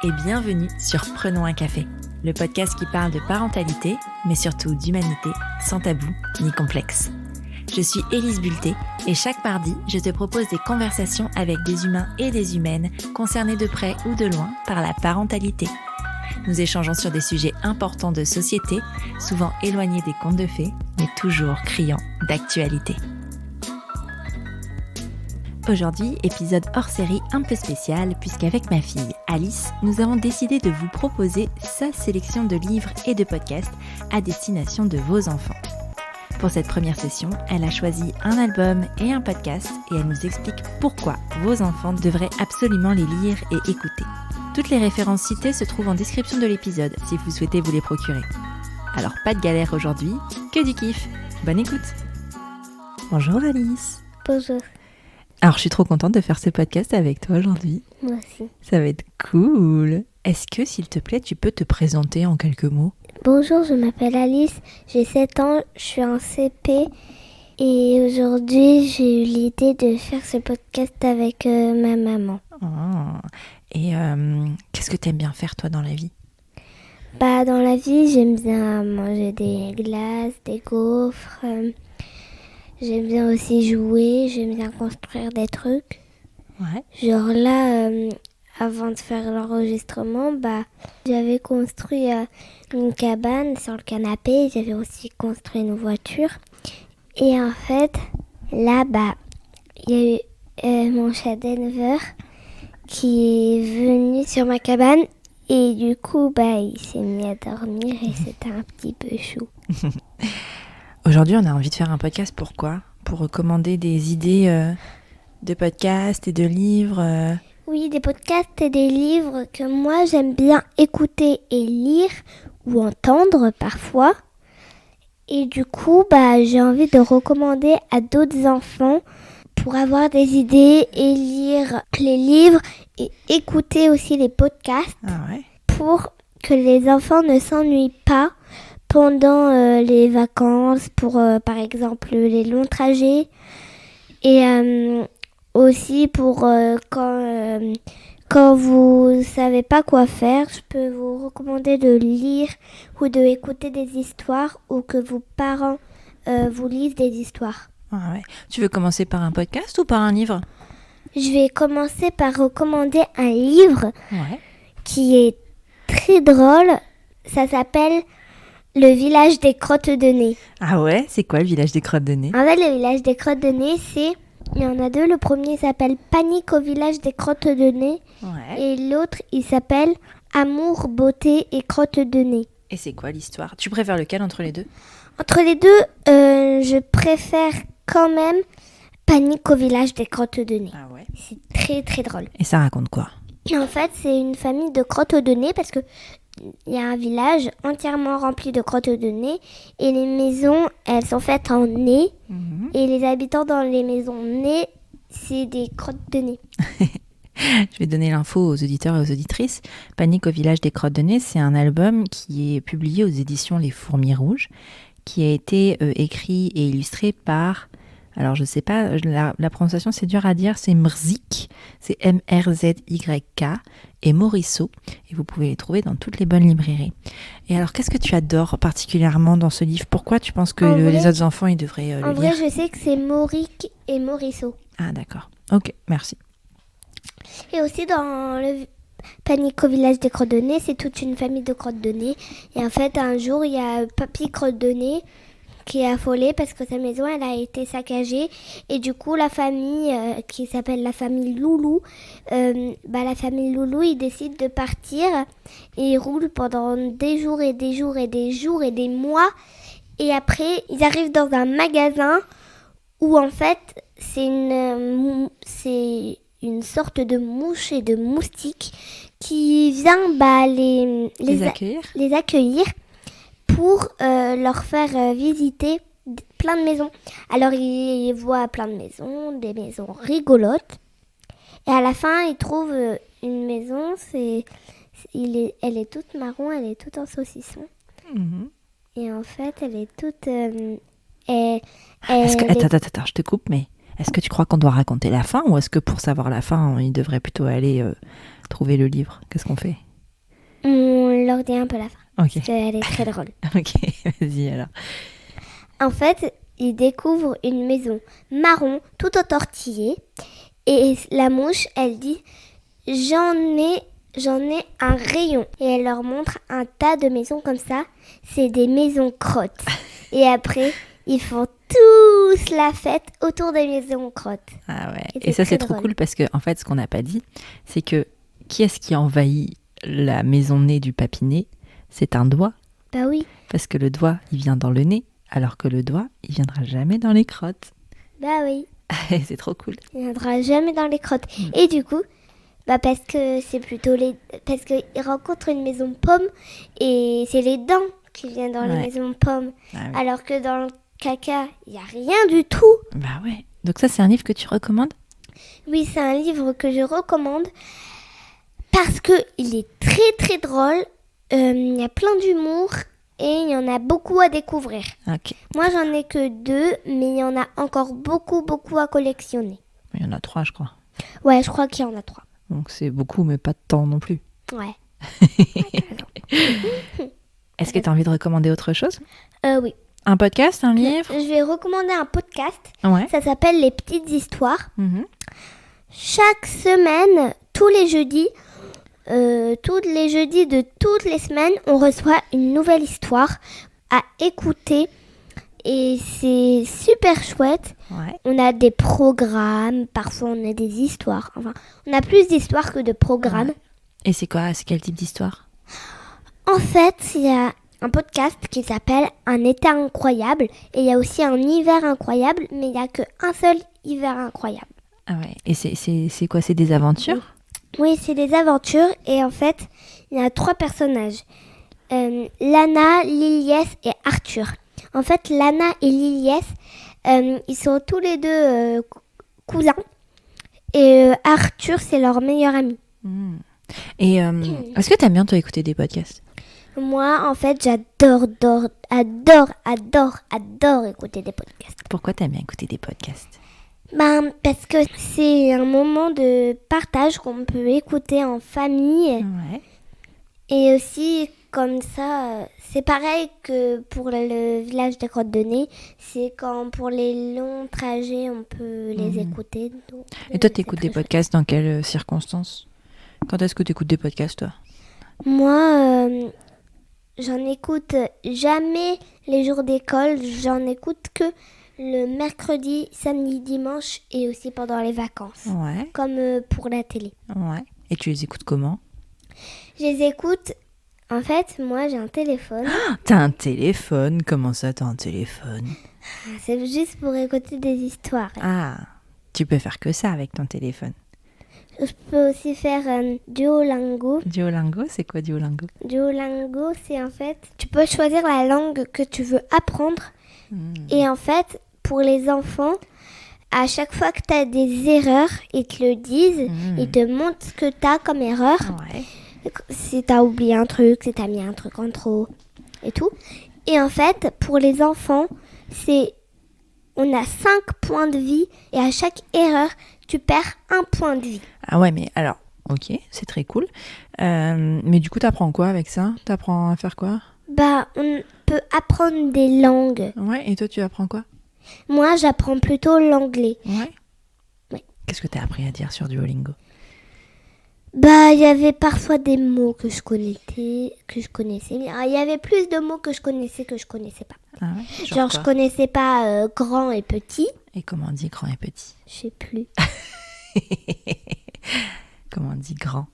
et bienvenue sur Prenons un café, le podcast qui parle de parentalité, mais surtout d'humanité, sans tabou ni complexe. Je suis Élise Bulté et chaque mardi, je te propose des conversations avec des humains et des humaines concernés de près ou de loin par la parentalité. Nous échangeons sur des sujets importants de société, souvent éloignés des contes de fées, mais toujours criants d'actualité. Aujourd'hui, épisode hors série un peu spécial, puisqu'avec ma fille Alice, nous avons décidé de vous proposer sa sélection de livres et de podcasts à destination de vos enfants. Pour cette première session, elle a choisi un album et un podcast et elle nous explique pourquoi vos enfants devraient absolument les lire et écouter. Toutes les références citées se trouvent en description de l'épisode si vous souhaitez vous les procurer. Alors pas de galère aujourd'hui, que du kiff. Bonne écoute. Bonjour Alice. Bonjour. Alors je suis trop contente de faire ce podcast avec toi aujourd'hui. Moi aussi. Ça va être cool. Est-ce que s'il te plaît tu peux te présenter en quelques mots ? Bonjour, je m'appelle Alice, j'ai 7 ans, je suis en CP et aujourd'hui j'ai eu l'idée de faire ce podcast avec ma maman. Oh. Et qu'est-ce que tu aimes bien faire toi dans la vie ? Dans la vie, j'aime bien manger des glaces, des gaufres, j'aime bien aussi jouer, j'aime bien construire des trucs. Ouais. Genre là, avant de faire l'enregistrement, j'avais construit une cabane sur le canapé, j'avais aussi construit une voiture. Et en fait, là, il y a eu mon chat Denver qui est venu sur ma cabane et du coup, il s'est mis à dormir et c'était un petit peu chou. Aujourd'hui, on a envie de faire un podcast. Pourquoi ? Pour recommander des idées de podcasts et de livres. Oui, des podcasts et des livres que moi j'aime bien écouter et lire ou entendre parfois. Et du coup, j'ai envie de recommander à d'autres enfants pour avoir des idées et lire les livres et écouter aussi les podcasts pour que les enfants ne s'ennuient pas pendant les vacances, pour par exemple les longs trajets et aussi pour quand vous savez pas quoi faire, je peux vous recommander de lire ou de écouter des histoires ou que vos parents vous lisent des histoires. Ah ouais. Tu veux commencer par un podcast ou par un livre ? Je vais commencer par recommander un livre qui est très drôle. Ça s'appelle Le village des crottes de nez. Ah ouais ? C'est quoi le village des crottes de nez ? En fait, le village des crottes de nez, il y en a deux. Le premier s'appelle Panique au village des crottes de nez. Ouais. Et l'autre, il s'appelle Amour, beauté et crottes de nez. Et c'est quoi l'histoire ? Tu préfères lequel entre les deux ? Entre les deux, je préfère quand même Panique au village des crottes de nez. Ah ouais. C'est très très drôle. Et ça raconte quoi ? Et en fait, c'est une famille de crottes de nez parce que il y a un village entièrement rempli de crottes de nez et les maisons, elles sont faites en nez. Et les habitants dans les maisons nez, c'est des crottes de nez. Je vais donner l'info aux auditeurs et aux auditrices. Panique au village des crottes de nez, c'est un album qui est publié aux éditions Les Fourmis Rouges, qui a été écrit et illustré par, alors je sais pas, la prononciation c'est dur à dire, c'est Mrzik, c'est M-R-Z-Y-K, et Morisseau, et vous pouvez les trouver dans toutes les bonnes librairies. Et alors, qu'est-ce que tu adores particulièrement dans ce livre ? Pourquoi tu penses que les autres enfants ils devraient le lire ? En vrai, je sais que c'est Moric et Morisseau. Ah d'accord, ok, merci. Et aussi dans le Panique au village des crottes de nez, c'est toute une famille de crottes de nez. Et en fait, un jour, il y a Papy crotte de nez qui est affolé parce que sa maison, elle a été saccagée. Et du coup, la famille qui s'appelle la famille Loulou, la famille Loulou, ils décident de partir. Et ils roulent pendant des jours et des jours et des jours et des mois. Et après, ils arrivent dans un magasin où en fait, c'est une sorte de mouche et de moustique qui vient les accueillir pour leur faire visiter plein de maisons. Alors ils voient plein de maisons, des maisons rigolotes. Et à la fin, ils trouvent une maison, elle est toute marron, elle est toute en saucisson. Et en fait, elle est toute... Attends, je te coupe, mais est-ce que tu crois qu'on doit raconter la fin ou est-ce que pour savoir la fin, il devrait plutôt aller trouver le livre ? Qu'est-ce qu'on fait ? leur dis un peu la fin. Ok. Parce qu'elle est très drôle. Ok, vas-y alors. En fait, ils découvrent une maison marron, tout entortillée. Et la mouche, elle dit « J'en ai un rayon ». Et elle leur montre un tas de maisons comme ça. C'est des maisons crottes. Et après, ils font tous la fête autour des maisons crottes. Ah ouais. Et Et ça, très c'est trop drôle. cool parce que, en fait, ce qu'on n'a pas dit, c'est que qui est-ce qui envahit la maison nez du papinet ? C'est un doigt. Bah oui, Parce que le doigt, il vient dans le nez, alors que le doigt, il viendra jamais dans les crottes. bah oui. C'est trop cool. Il ne viendra jamais dans les crottes. Et du coup, bah parce que c'est plutôt parce qu'ils rencontrent une maison pomme et c'est les dents qui viennent dans les Ouais. maisons pommes. Ah oui. Alors que dans le caca, il n'y a rien du tout. Bah ouais. Donc ça, c'est un livre que tu recommandes ? Oui, c'est un livre que je recommande parce qu'il est très très drôle. Il y a plein d'humour et il y en a beaucoup à découvrir. Ok. Moi, j'en ai que 2, mais il y en a encore beaucoup à collectionner. Il y en a 3, je crois. Ouais, je crois qu'il y en a 3. Donc c'est beaucoup, mais pas de temps non plus. Ouais. Est-ce que tu as envie de recommander autre chose ? Oui. Un podcast, un livre ? Je vais recommander un podcast. Ouais. Ça s'appelle Les Petites Histoires. Mhm. Chaque semaine, tous les jeudis de toutes les semaines, on reçoit une nouvelle histoire à écouter. Et c'est super chouette. Ouais. On a des programmes, parfois on a des histoires. Enfin, on a plus d'histoires que de programmes. Et c'est quoi ? C'est quel type d'histoire ? En fait, il y a un podcast qui s'appelle Un été incroyable. Et il y a aussi un hiver incroyable, mais il n'y a qu'un seul hiver incroyable. Ah ouais. Et c'est quoi ? C'est des aventures ? Oui, c'est des aventures. Et en fait, il y a 3 personnages. Lana, Liliès et Arthur. En fait, Lana et Liliès, ils sont tous les deux cousins. Et Arthur, c'est leur meilleur ami. Et est-ce que tu aimes bien, toi, écouter des podcasts ? Moi, en fait, j'adore écouter des podcasts. Pourquoi tu aimes bien écouter des podcasts ? Parce que c'est un moment de partage qu'on peut écouter en famille. Ouais. Et aussi, comme ça, c'est pareil que pour le village des Grottes de Nez. C'est quand pour les longs trajets, on peut les écouter. Donc, Et toi, c'est tu écoutes très des podcasts dans quelles circonstances ? Quand est-ce que tu écoutes des podcasts, toi ? chouette. Moi, j'en écoute jamais les jours d'école. J'en écoute que le mercredi, samedi, dimanche et aussi pendant les vacances. Ouais. Comme pour la télé. Ouais. Et tu les écoutes comment ? Je les écoute. En fait, moi, j'ai un téléphone. T'as un téléphone ? Comment ça, t'as un téléphone ? C'est juste pour écouter des histoires. Ah, tu peux faire que ça avec ton téléphone. Je peux aussi faire Duolingo. Duolingo, c'est quoi Duolingo ? Duolingo, c'est en fait, tu peux choisir la langue que tu veux apprendre. Et en fait, pour les enfants, à chaque fois que tu as des erreurs, ils te le disent. Ils te montrent ce que tu as comme erreur. Ouais. Si tu as oublié un truc, si tu as mis un truc en trop et tout. Et en fait, pour les enfants, on a 5 points de vie et à chaque erreur, tu perds 1 point de vie. Ah ouais, mais alors, ok, c'est très cool. Mais du coup, t'apprends quoi avec ça ? T'apprends à faire quoi ? On peut apprendre des langues. Ouais, et toi, tu apprends quoi ? Moi, j'apprends plutôt l'anglais. Ouais. Ouais. Qu'est-ce que t'as appris à dire sur Duolingo ? Il y avait parfois des mots que je connaissais. Il y avait plus de mots que je connaissais pas. Ah ouais, Genre, je quoi ? connaissais pas grand et petit. Et comment on dit grand et petit ? Je sais plus. Comment on dit grand ?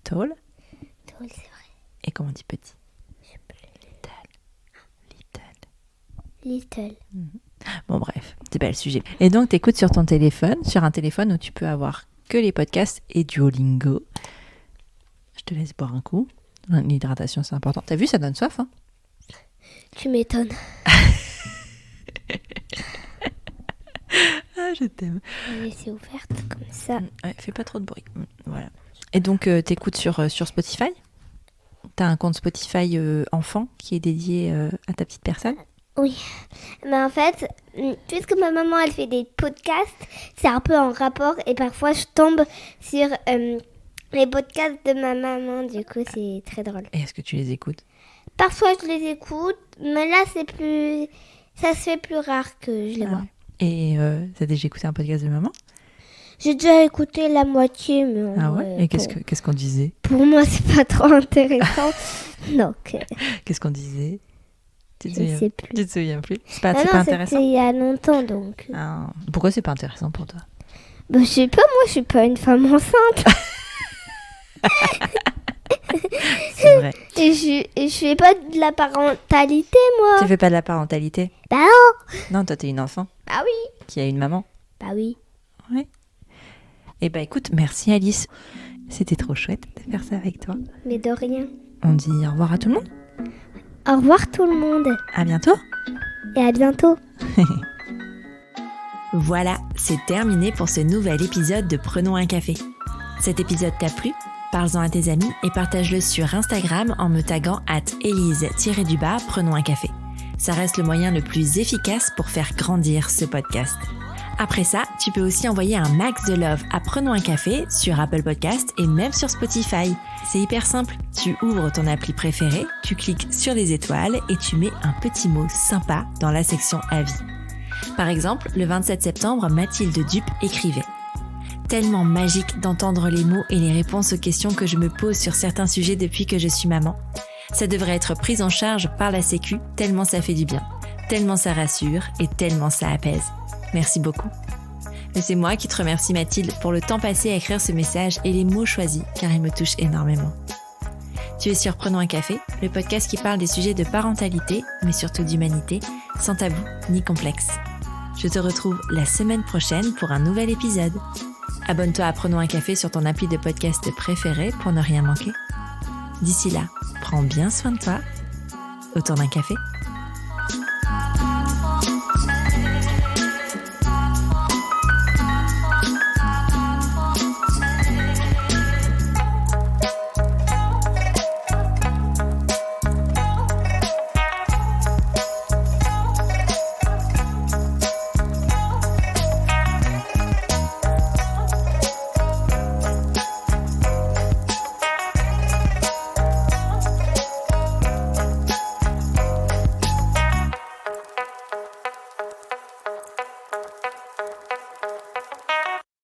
Tall ? C'est vrai. Et comment on dit petit ? Je sais plus. Little. Little. Bon bref, c'est pas le sujet. Et donc t'écoutes sur ton téléphone, sur un téléphone où tu peux avoir que les podcasts et Duolingo. Je te laisse boire un coup. L'hydratation, c'est important. T'as vu, ça donne soif, hein ? Tu m'étonnes. Ah, je t'aime. Je vais laisser ouverte comme ça. Ouais, fais pas trop de bruit. Voilà. Et donc t'écoutes sur Spotify ? T'as un compte Spotify enfant qui est dédié à ta petite personne ? Oui. Mais en fait, puisque ma maman, elle fait des podcasts, c'est un peu en rapport. Et parfois, je tombe sur Les podcasts de ma maman, du coup, c'est très drôle. Et est-ce que tu les écoutes? Parfois, je les écoute, mais là, ça se fait plus rare que je les vois. Et t'as déjà écouté un podcast de maman? J'ai déjà écouté la moitié, mais Et qu'est-ce qu'on disait? Pour moi, c'est pas trop intéressant. Donc, Qu'est-ce qu'on disait? je sais plus. Tu te souviens plus? C'est pas Non, intéressant? c'était il y a longtemps, donc. Pourquoi c'est pas intéressant pour toi? Je sais pas, moi, je suis pas une femme enceinte. C'est vrai. Et je fais pas de la parentalité, moi. Tu fais pas de la parentalité? Bah non. Non, toi t'es une enfant Bah oui. qui a une maman. Bah oui. Ouais. Eh ben écoute, merci Alice. C'était trop chouette de faire ça avec toi. Mais de rien. On dit au revoir à tout le monde. Au revoir tout le monde. À bientôt. Et à bientôt. Voilà, c'est terminé pour ce nouvel épisode de Prenons un café. Cet épisode t'a plu? Parle-en à tes amis et partage-le sur Instagram en me taguant @Elise_, Prenons un café. Ça reste le moyen le plus efficace pour faire grandir ce podcast. Après ça, tu peux aussi envoyer un max de love à Prenons un café sur Apple Podcast et même sur Spotify. C'est hyper simple, tu ouvres ton appli préférée, tu cliques sur les étoiles et tu mets un petit mot sympa dans la section avis. Par exemple, le 27 septembre, Mathilde Dupe écrivait « Tellement magique d'entendre les mots et les réponses aux questions que je me pose sur certains sujets depuis que je suis maman. Ça devrait être pris en charge par la Sécu, tellement ça fait du bien, tellement ça rassure et tellement ça apaise. Merci beaucoup. » Mais c'est moi qui te remercie Mathilde pour le temps passé à écrire ce message et les mots choisis car ils me touchent énormément. Tu es sur Prenons un café, le podcast qui parle des sujets de parentalité, mais surtout d'humanité, sans tabou ni complexe. Je te retrouve la semaine prochaine pour un nouvel épisode. Abonne-toi à Prenons un café sur ton appli de podcast préféré pour ne rien manquer. D'ici là, prends bien soin de toi autour d'un café.